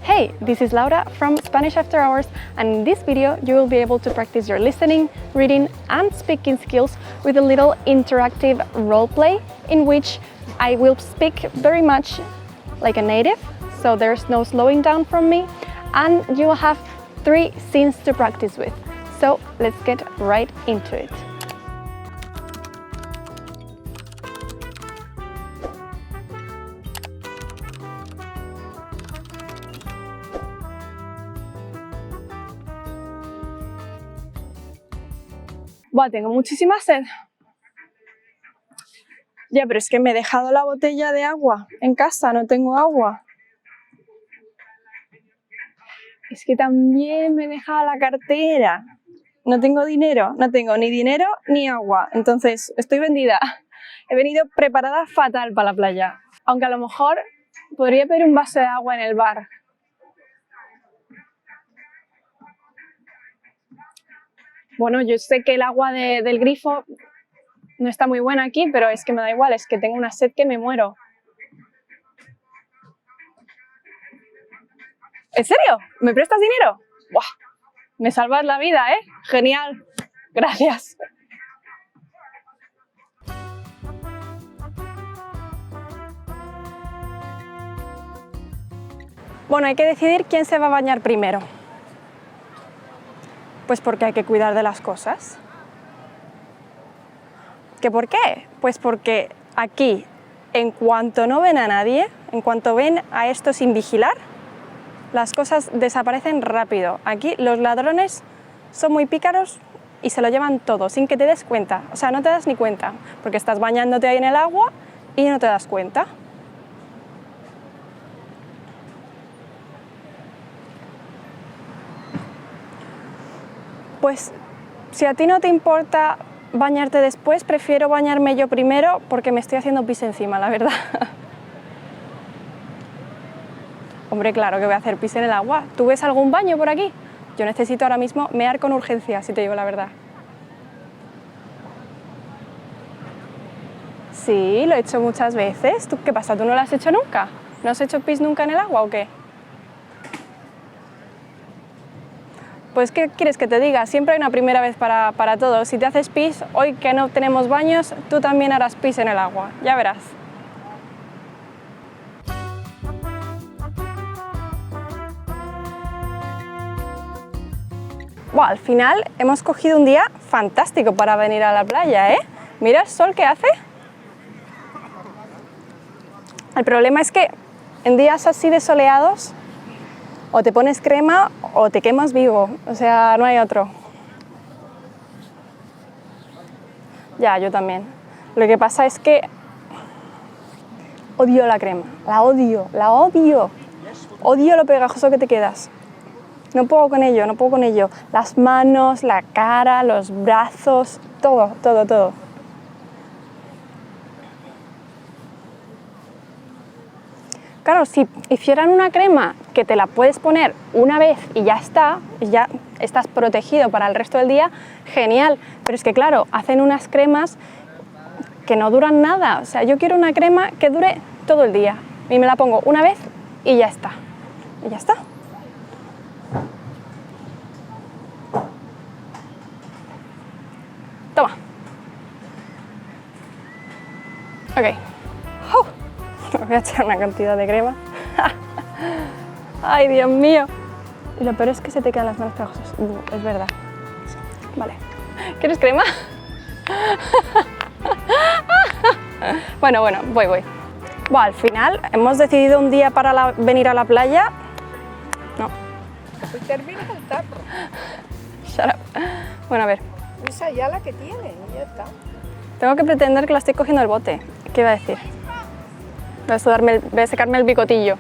Hey, this is Laura from Spanish After Hours, and in this video you will be able to practice your listening, reading and speaking skills with a little interactive role play in which I will speak very much like a native, so there's no slowing down from me, and you will have 3 scenes to practice with. So let's get right into it. Buah, tengo muchísima sed. Ya, pero es que me he dejado la botella de agua en casa, no tengo agua. Es que también me he dejado la cartera. No tengo dinero, no tengo ni dinero ni agua, entonces estoy vendida. He venido preparada fatal para la playa. Aunque a lo mejor podría pedir un vaso de agua en el bar. Bueno, yo sé que el agua del grifo no está muy buena aquí, pero es que me da igual, es que tengo una sed que me muero. ¿En serio? ¿Me prestas dinero? ¡Buah! Me salvas la vida, ¿eh? Genial. Gracias. Bueno, hay que decidir quién se va a bañar primero. Pues porque hay que cuidar de las cosas. ¿Qué por qué? Pues porque aquí, en cuanto no ven a nadie, en cuanto ven a esto sin vigilar, las cosas desaparecen rápido. Aquí los ladrones son muy pícaros y se lo llevan todo, sin que te des cuenta. O sea, no te das ni cuenta, porque estás bañándote ahí en el agua y no te das cuenta. Pues si a ti no te importa bañarte después, prefiero bañarme yo primero porque me estoy haciendo pis encima, la verdad. Hombre, claro que voy a hacer pis en el agua. ¿Tú ves algún baño por aquí? Yo necesito ahora mismo mear con urgencia, si te digo la verdad. Sí, lo he hecho muchas veces. ¿Tú qué pasa? ¿Tú no lo has hecho nunca? ¿No has hecho pis nunca en el agua o qué? Pues, ¿qué quieres que te diga? Siempre hay una primera vez para todo. Si te haces pis, hoy que no tenemos baños, tú también harás pis en el agua. Ya verás. Bueno, al final hemos cogido un día fantástico para venir a la playa, ¿eh? Mira el sol que hace. El problema es que en días así de soleados o te pones crema o te quemas vivo, o sea, no hay otro. Ya, yo también. Lo que pasa es que odio la crema, la odio, la odio. Odio lo pegajoso que te quedas. No puedo con ello, no puedo con ello. Las manos, la cara, los brazos, todo, todo, todo. Claro, si hicieran una crema que te la puedes poner una vez y ya estás protegido para el resto del día, genial. Pero es que claro, hacen unas cremas que no duran nada. O sea, yo quiero una crema que dure todo el día. Y me la pongo una vez y ya está. Y ya está. Toma. Ok. Me voy a echar una cantidad de crema. ¡Ay, Dios mío! Y lo peor es que se te quedan las manos pegajosas. Es verdad. Vale. ¿Quieres crema? Bueno, voy. Bueno, al final hemos decidido un día para venir a la playa. No. Pues termina el tarro. Shut up. Bueno, a ver. Esa ya la que tiene, ya está. Tengo que pretender que la estoy cogiendo el bote. ¿Qué iba a decir? Voy a secarme el bigotillo.